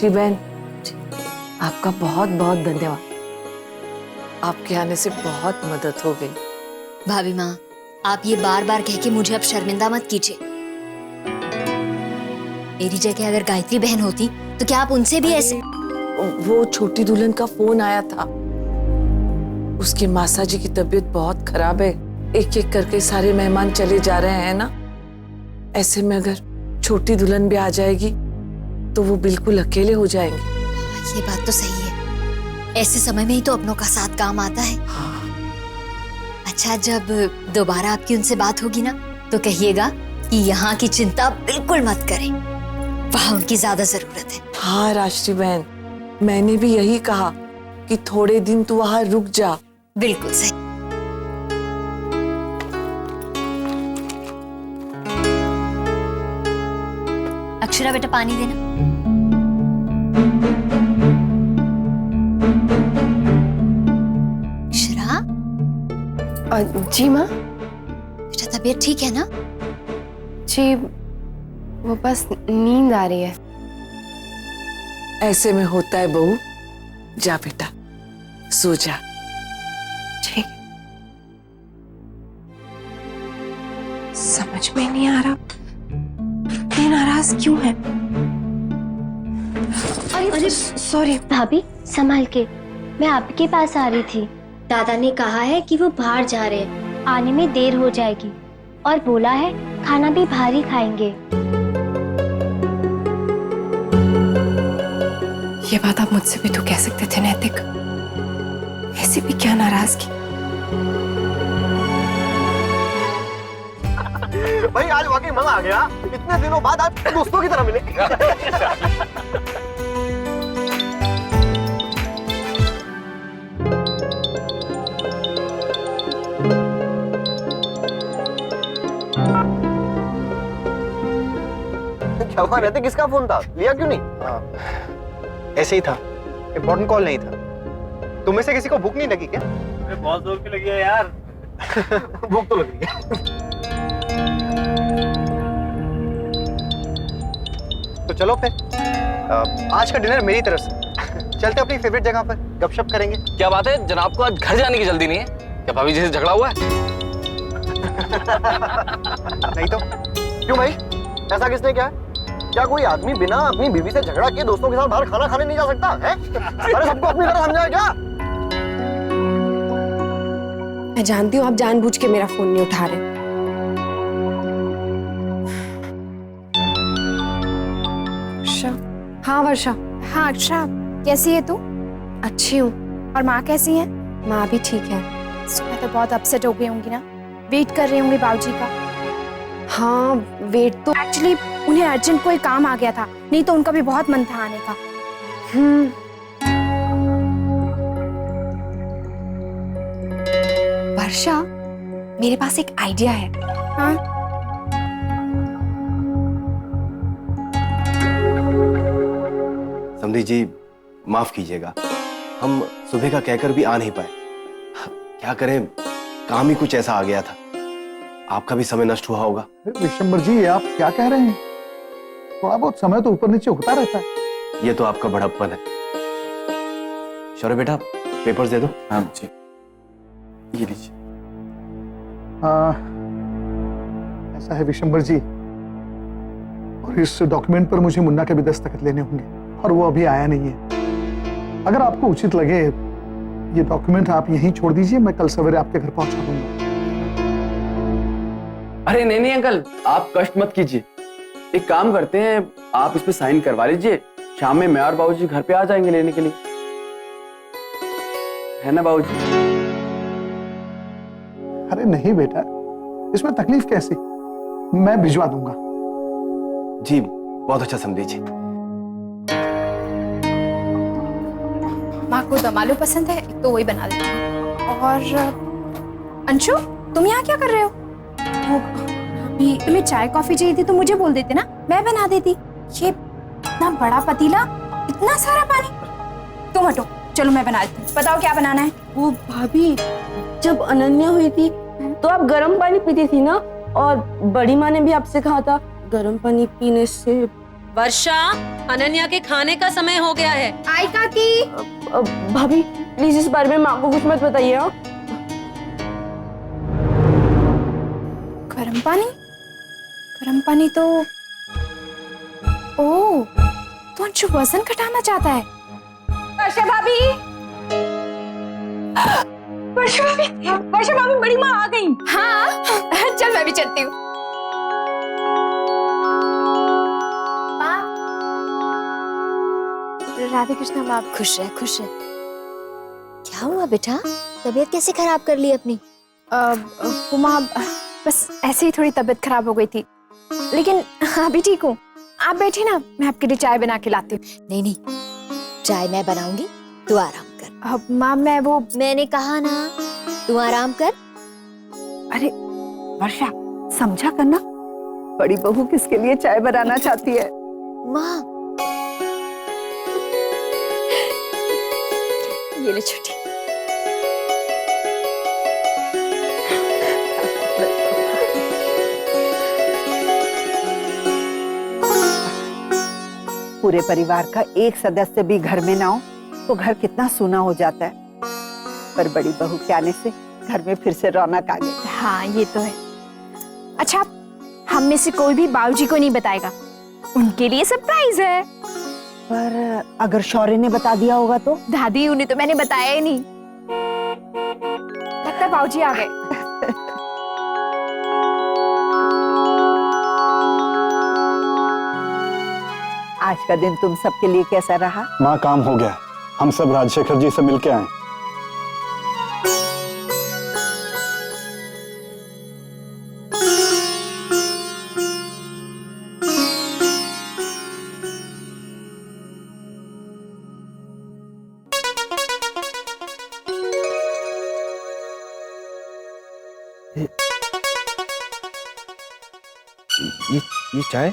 राष्ट्री बहन, आपका बहुत बहुत धन्यवाद। आपके आने से बहुत मदद हो गई। भाभी माँ, आप ये बार बार कह के मुझे अब शर्मिंदा मत कीजिए। मेरी जगह अगर गायत्री बहन होती तो क्या आप उनसे भी ऐसे? वो छोटी दुल्हन का फोन आया था, उसकी मासा जी की तबीयत बहुत खराब है। एक एक करके सारे मेहमान चले जा रहे हैं ना, ऐसे में अगर छोटी दुल्हन भी आ जाएगी तो वो बिल्कुल अकेले हो जाएंगे। ये बात तो सही है, ऐसे समय में ही तो अपनों का साथ काम आता है। हाँ। अच्छा, जब दोबारा आपकी उनसे बात होगी ना तो कहिएगा कि यहाँ की चिंता बिल्कुल मत करें, वहाँ उनकी ज्यादा जरूरत है। हाँ राष्ट्री बहन, मैंने भी यही कहा कि थोड़े दिन तू वहां रुक जा। बिल्कुल सही। अक्षरा बेटा, पानी देना। अक्षरा, जी माँ। बेटा तबीयत ठीक है ना? जी, वो बस नींद आ रही है। ऐसे में होता है बहू, जा बेटा सो जा। ठीक। समझ में नहीं आ रहा इतनी नाराज क्यों है। अरे सॉरी भाभी, संभाल के। मैं आपके पास आ रही थी। दादा ने कहा है कि वो बाहर जा रहे हैं, आने में देर हो जाएगी, और बोला है खाना भी बाहर ही खाएंगे। ये बात आप मुझसे भी तो कह सकते थे नैतिक, ऐसी भी क्या नाराजगी। भाई आज वाकई मजा आ गया, इतने दिनों बाद आज दोस्तों की तरह मिले। क्या हुआ रहते, किसका फोन था, लिया क्यों नहीं? ऐसे ही था, इम्पोर्टेंट कॉल नहीं था। तुम में से किसी को भूख नहीं लगी क्या? बहुत जोर की लगी है यार। भूख तो लगी है। तो चलो फिर, आज का डिनर मेरी तरफ से। चलते अपनी फेवरेट जगह पर गपशप करेंगे। क्या बात है जनाब को आज घर जाने की जल्दी नहीं है? क्या भाभी जी से झगड़ा हुआ है? नहीं तो क्यों भाई, ऐसा किसने किया है? क्या कोई आदमी बिना अपनी बीवी से झगड़ा किए दोस्तों के साथ बाहर खाना खाने नहीं जा सकता है? अरे सबको अपनी तरह समझा है क्या? मैं जानती हूँ आप जानबूझ के मेरा फोन नहीं उठा रहे। हाँ वर्षा। हाँ अक्षरा, कैसी है तू? अच्छी हूँ। और माँ कैसी है? माँ भी ठीक है। सुबह तो बहुत अपसेट हो गई होंगी ना, वेट कर रही होंगी बाबूजी का। हाँ वेट तो एक्चुअली उन्हें अर्जेंट कोई काम आ गया था, नहीं तो उनका भी बहुत मन था आने का। वर्षा, मेरे पास एक आइडिया है। हाँ? समधी जी माफ कीजिएगा, हम सुबह का कहकर भी आ नहीं पाए। क्या करें, काम ही कुछ ऐसा आ गया था। आपका भी समय नष्ट हुआ होगा। विशंबर जी, ये आप क्या कह रहे हैं? थोड़ा बहुत समय तो ऊपर नीचे होता रहता है। ये तो आपका बड़प्पन है। शौर्य बेटा, पेपर्स दे दो। हाँ जी, ये लीजिए। ऐसा है विशंबर जी, और इस डॉक्यूमेंट पर मुझे मुन्ना के भी दस्तखत लेने होंगे, और वो अभी आया नहीं है। अगर आपको उचित लगे, ये डॉक्यूमेंट आप यहीं छोड़ दीजिए, मैं कल सवेरे आपके घर पहुंचा दूंगा। अरे नहीं नहीं अंकल, आप कष्ट मत कीजिए। एक काम करते हैं, आप इस पे साइन करवा लीजिए, शाम में मैं और बाबूजी घर पे आ जाएंगे लेने के लिए, है ना बाबूजी? अरे नहीं बेटा, इसमें तकलीफ कैसी, मैं भिजवा दूंगा। जी बहुत अच्छा समझी जी। माँ को दम आलू पसंद है, एक तो वही बना देती हूँ। और अंशु, तुम यहाँ क्या कर रहे हो? अभी तुम्हें चाय कॉफी चाहिए थी तो मुझे बोल देते ना, मैं बना देती। ये इतना बड़ा पतीला, इतना सारा पानी। तुम हटो, चलो मैं बना देती हूँ। बताओ क्या बनाना है? वो भाभी, जब अनन्या हुई थी तो आप गर्म पानी पीती थी ना, और बड़ी माँ ने भी आपसे कहा था गर्म पानी पीने से वर्षा, अनन्या के खाने का समय हो गया है। आई काकी। भाभी प्लीज इस बारे में माँ को कुछ मत बताइए। गर्म पानी? गर्म पानी तो ओह, तो अंशु वजन घटाना चाहता है। वर्षा भाभी, वर्षा भाभी बड़ी माँ आ गई। हाँ चल मैं भी चलती हूँ। राधे कृष्ण बाप। खुश रह, खुश रह। क्या हुआ बेटा, तबीयत कैसे खराब कर ली अपनी? वो माँ बस ऐसे ही थोड़ी तबीयत खराब हो गई थी, लेकिन अभी ठीक हूँ। आप बैठिए ना, मैं आपके लिए चाय बना के लाती हूँ। नहीं नहीं, चाय मैं बनाऊंगी, तू आराम कर। माँ मैंने कहा ना, तू आराम कर। अरे वर्षा, समझा करना, बड़ी बहू किसके लिए चाय बनाना चाहती है। माँ ये ले छोटी। पूरे परिवार का एक सदस्य भी घर में ना हो तो घर कितना सूना हो जाता है, पर बड़ी बहू के आने से घर में फिर से रौनक आ गई। हाँ ये तो है। अच्छा, हम में से कोई भी बाबूजी को नहीं बताएगा, उनके लिए सरप्राइज है। पर अगर शौर्य ने बता दिया होगा तो? दादी, उन्हें तो मैंने बताया ही नहीं। लगता है बाबूजी आ गए। आज का दिन तुम सबके लिए कैसा रहा? माँ काम हो गया, हम सब राजशेखर जी से मिलके आए। ये चाय?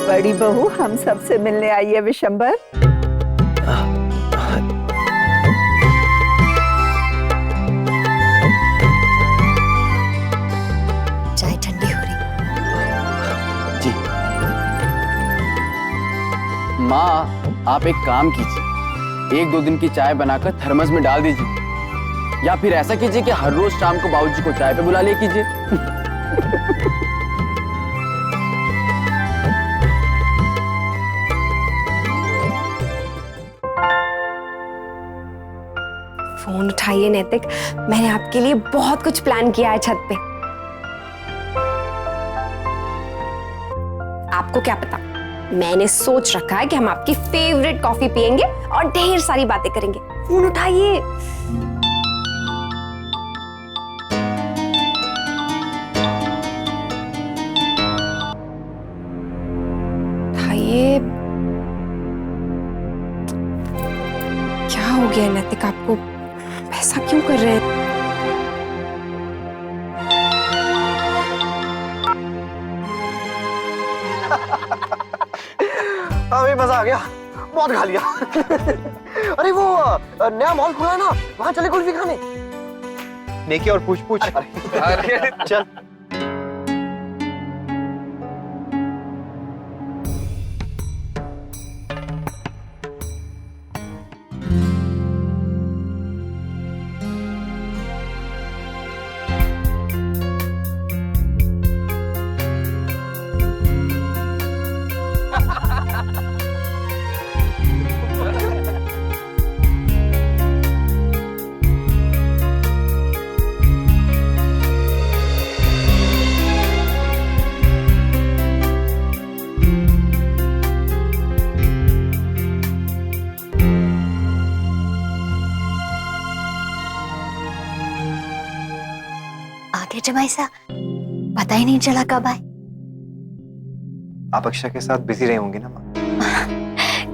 बड़ी बहू हम सबसे मिलने आई है विशंबर। चाय ठंडी हो रही। जी। माँ, आप एक काम कीजिए, 1-2 दिन की चाय बनाकर थर्मस में डाल दीजिए, या फिर ऐसा कीजिए कि हर रोज शाम को बाबूजी को चाय पे बुला ले कीजिए। फोन उठाइए नैतिक, मैंने आपके लिए बहुत कुछ प्लान किया है छत पे। आपको क्या पता, मैंने सोच रखा है कि हम आपकी फेवरेट कॉफी पियेंगे और ढेर सारी बातें करेंगे। फोन उठाइए। उठाइए। क्या हो गया नैतिक, आपको ऐसा क्यों कर रहे हैं? अभी मजा आ गया, बहुत खा लिया। अरे वो नया मॉल खुला है ना, वहां चले कुल्फी खाने। नेकी और पूछ पूछ। अरे चल। जमाई सा, पता ही नहीं चला कब आए। आप अक्षय के साथ बिजी रही होंगी ना माँ?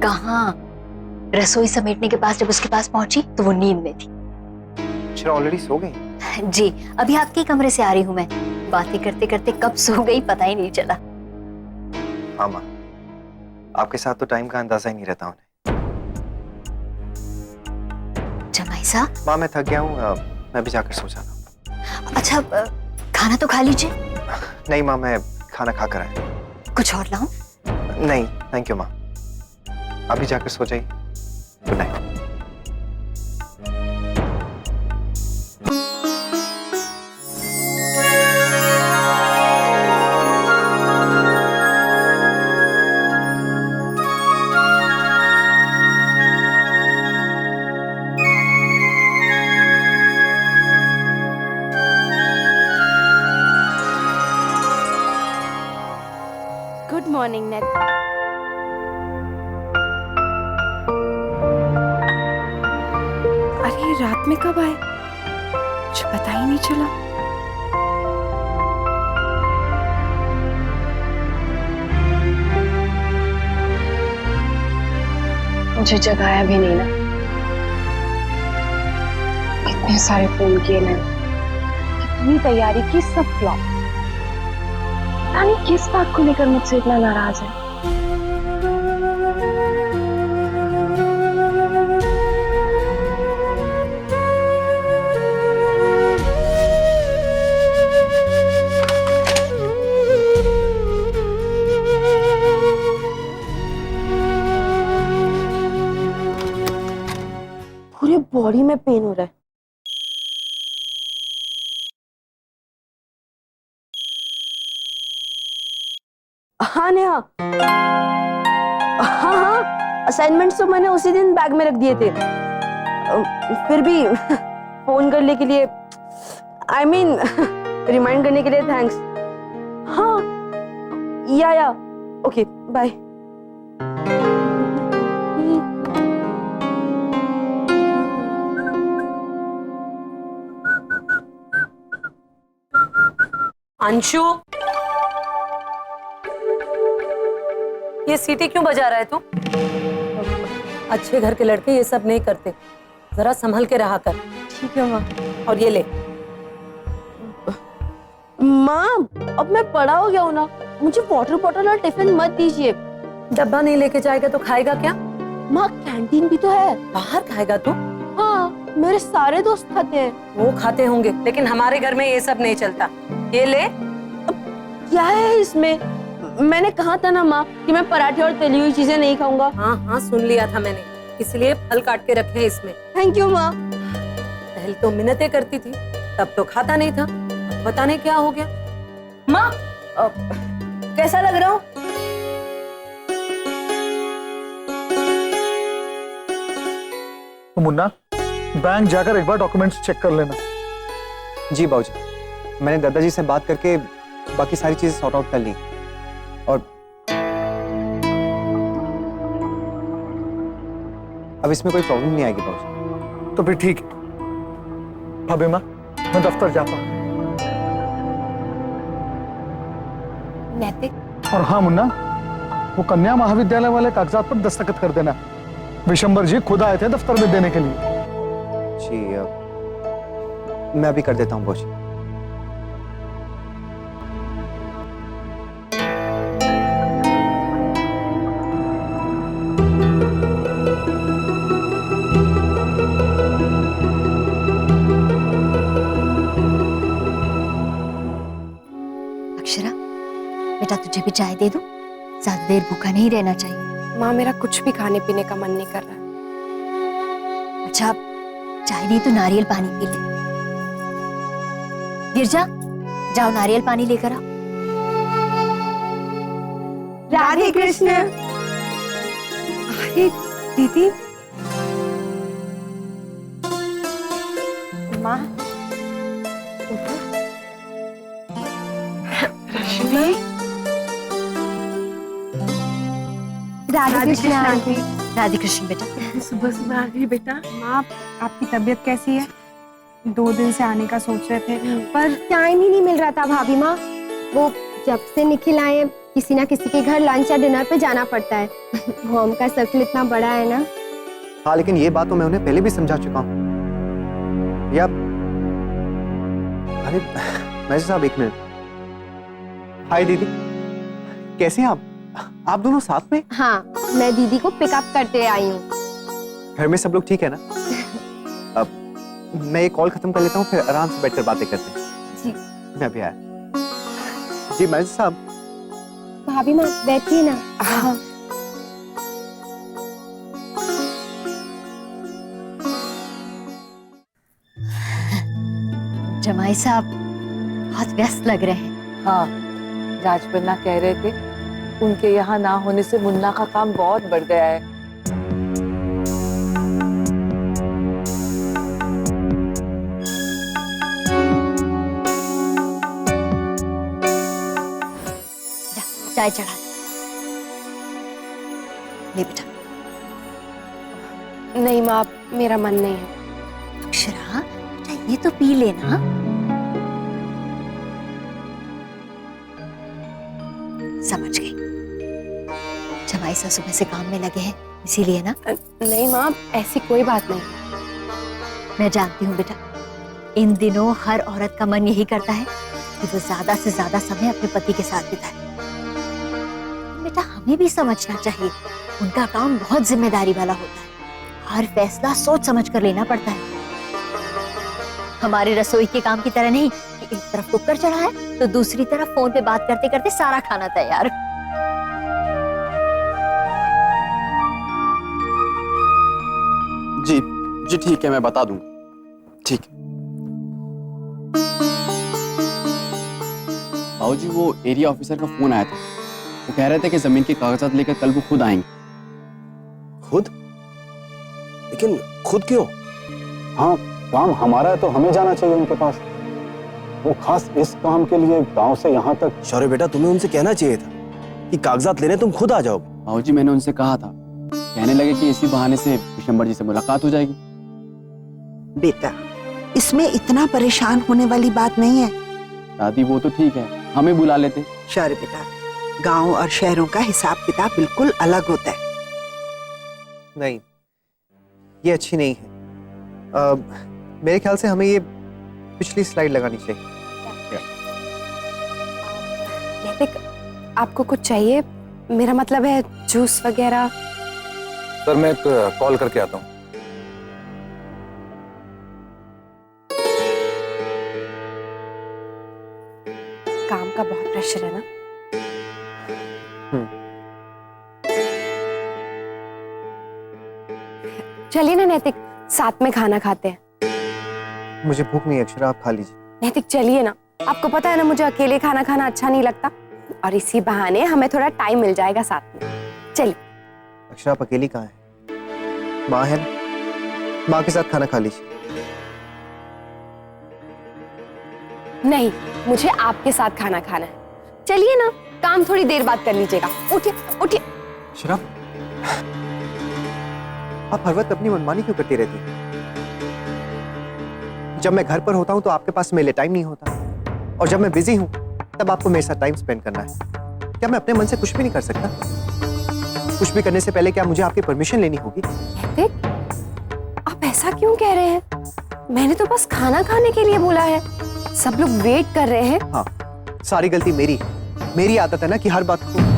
कहाँ, रसोई समेटने के पास जब उसके पास पहुंची तो वो नींद में थी। अक्षय ऑलरेडी सो गई? जी, अभी आपके कमरे से आ रही हूँ मैं। बातें करते करते कब सो गई पता ही नहीं चला। हाँ माँ, आपके साथ तो टाइम का अंदाजा ही नहीं रहता उन्हें। जमाई साहब, माँ मैं थक गया हूँ, मैं भी जाकर सो जाता हूँ। अच्छा खाना तो खा लीजिए। नहीं माँ, मैं खाना खा कर आया। कुछ और लाऊं? नहीं थैंक यू माँ, अभी जाकर सो जाइए। Good night. Good morning net. अरे रात में कब आए, कुछ पता ही नहीं चला। मुझे जगाया भी नहीं ना। इतने सारे फोन किए मैंने, कितनी तैयारी की, सब फ्लॉप। पता नहीं किस बात को लेकर मुझसे इतना नाराज है। पूरे बॉडी में पेन हो रहा है। हाँ नेहा, हाँ हाँ, असाइनमेंट्स तो मैंने उसी दिन बैग में रख दिए थे। फिर भी फोन करने के लिए, आई मीन रिमाइंड करने के लिए थैंक्स। हाँ या ओके बाय। अंशु, ये सीटी क्यों बजा रहा है तू? अच्छे घर के लड़के ये सब नहीं करते, जरा संभल के रहा कर। ठीक है माँ। और ये ले। माँ अब मैं बड़ा हो गया हूँ ना, मुझे वाटर बॉटल और टिफिन मत दीजिए। डब्बा नहीं लेके जाएगा तो खाएगा क्या? माँ कैंटीन भी तो है। बाहर खाएगा तू? हाँ मेरे सारे दोस्त खाते हैं। वो खाते होंगे, लेकिन हमारे घर में ये सब नहीं चलता। ये ले। क्या है इसमें? मैंने कहा था ना माँ कि मैं पराठे और तली हुई चीजें नहीं खाऊंगा। हाँ हाँ सुन लिया था मैंने, इसलिए फल काट के रखे हैं इसमें। थैंक यू माँ। पहले तो मिन्नतें करती थी, तब तो खाता नहीं था, अब पता नहीं क्या हो गया। माँ कैसा लग रहा हूँ? तो मुन्ना बैंक जाकर एक बार डॉक्यूमेंट्स चेक कर लेना। जी बाबूजी, मैंने दादाजी से बात करके बाकी सारी चीजें सॉर्ट आउट कर ली। और अब इसमें कोई प्रॉब्लम नहीं आएगी बाबूजी। तो फिर ठीक है भाभी माँ, मैं दफ्तर जाता हूँ। नैतिक। और हाँ मुन्ना, वो कन्या महाविद्यालय वाले कागजात पर दस्तखत कर देना। विशंबर जी खुद आए थे दफ्तर में देने के लिए। जी मैं अभी कर देता हूँ बाबूजी। अक्षरा बेटा, तुझे भी चाय दे दूं? ज्यादा देर भूखा नहीं रहना चाहिए। माँ मेरा कुछ भी खाने पीने का मन नहीं कर रहा। अच्छा चाय नहीं तो नारियल पानी पी ले। गिरजा, जाओ नारियल पानी लेकर आओ। राधे कृष्ण। अरे दीदी। माँ राधे कृष्ण आंटी। राधे कृष्ण बेटा। सुबह सुबह आ गई बेटा। माँ आपकी तबीयत कैसी है? 2 दिन से आने का सोच रहे थे पर टाइम ही नहीं मिल रहा था भाभी माँ। वो जब से निखिल आए किसी ना किसी के घर लंच या डिनर पे जाना पड़ता है। होम का सर्कल इतना बड़ा है ना। हाँ लेकिन ये बात तो मैं उन्हें पहले भी समझा चुका हूँ। या अरे मैनेजर साहब एक मिनट। हाय दीदी, कैसे हैं आप? आप दोनों साथ में? हाँ, मैं दीदी को पिकअप करते आई हूँ। घर में सब लोग ठीक है ना? अब मैं ये कॉल खत्म कर लेता हूँ, फिर आराम से बैठकर बातें करते हैं। जी। मैं अभी आया। जी मैनेजर साहब। भाभी माँ बैठिए ना। हाँ। जमाई साहब बहुत व्यस्त लग रहे हैं। हाँ, राजबन्ना कह रहे थे उनके यहाँ ना होने से मुन्ना का काम बहुत बढ़ गया है। चाय चढ़ा दे। ले बेटा। नहीं माँ, मेरा मन नहीं है। अक्षरा बेटा ये तो पी लेना। समझ गई, जमाई साहब सुबह से काम में लगे हैं इसीलिए ना। नहीं माँ, ऐसी कोई बात नहीं। मैं जानती हूँ बेटा, इन दिनों हर औरत का मन यही करता है कि वो ज्यादा से ज्यादा समय अपने पति के साथ बिताए। बेटा हमें भी समझना चाहिए, उनका काम बहुत जिम्मेदारी वाला होता है, हर फैसला सोच समझ कर लेना पड़ता है। हमारे रसोई के काम की तरह नहीं कि एक तरफ कुकर चढ़ा है तो दूसरी तरफ फोन पे बात करते करते सारा खाना तैयार। जी जी ठीक है, मैं बता दूंगा। ठीक है बाबूजी, वो एरिया ऑफिसर का फोन आया था। वो कह रहे थे कि जमीन के कागजात लेकर कल वो खुद आएंगे। खुद? लेकिन खुद क्यों? हाँ, काम हमारा है तो हमें जाना चाहिए उनके पास। वो खास इस काम के लिए गांव से यहाँ तक। शौर्य बेटा, तुम्हें उनसे कहना चाहिए था कि कागजात लेने तुम खुद आ जाओ। बाबूजी मैंने उनसे कहा था, कहने लगे कि इसी बहाने से विशंबर जी से मुलाकात हो जाएगी। बेटा इसमें इतना परेशान होने वाली बात नहीं है। दादी वो तो ठीक है, हमें बुला लेते। शौर्य बेटा, गांव और शहरों का हिसाब किताब बिल्कुल अलग होता है। नहीं, ये अच्छी नहीं है। मेरे ख्याल से हमें ये पिछली स्लाइड लगानी चाहिए। नैतिक, आपको कुछ चाहिए? मेरा मतलब है जूस वगैरह। सर मैं एक कॉल करके आता हूँ। काम का बहुत प्रेशर है ना। चलिए ना नैतिक, साथ में खाना खाते हैं। मुझे भूख नहीं है अक्षरा, आप खा लीजिए। नैतिक चलिए ना, आपको पता है ना मुझे अकेले खाना खाना अच्छा नहीं लगता, और इसी बहाने हमें थोड़ा टाइम मिल जाएगा साथ में। चलिए। अक्षरा आप अकेली कहाँ है? माँ है ना, माँ के साथ खाना खा लीजिए। नहीं, मुझे आपके साथ खाना खाना है। चलिए ना, काम थोड़ी देर बाद कर लीजिएगा। उठिए उठिए। अक्षरा, आप हर वक्त अपनी मनमानी क्यों करती रहती हैं? जब मैं घर पर होता हूं तो आपके पास मेरे लिए टाइम नहीं होता, और जब मैं बिजी हूं तब आपको मेरे साथ टाइम स्पेंड करना है। क्या मैं अपने मन से कुछ भी नहीं कर सकता? कुछ भी करने से पहले क्या मुझे आपकी परमिशन लेनी होगी? आप ऐसा क्यों कह रहे हैं? मैंने तो बस खाना खाने के लिए बोला है, सब लोग वेट कर रहे हैं। हाँ, सारी गलती मेरी है। मेरी आदत है ना कि हर बात को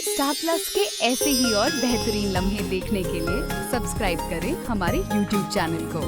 स्टार प्लस के ऐसे ही और बेहतरीन लम्हे देखने के लिए सब्सक्राइब करें हमारे YouTube चैनल को।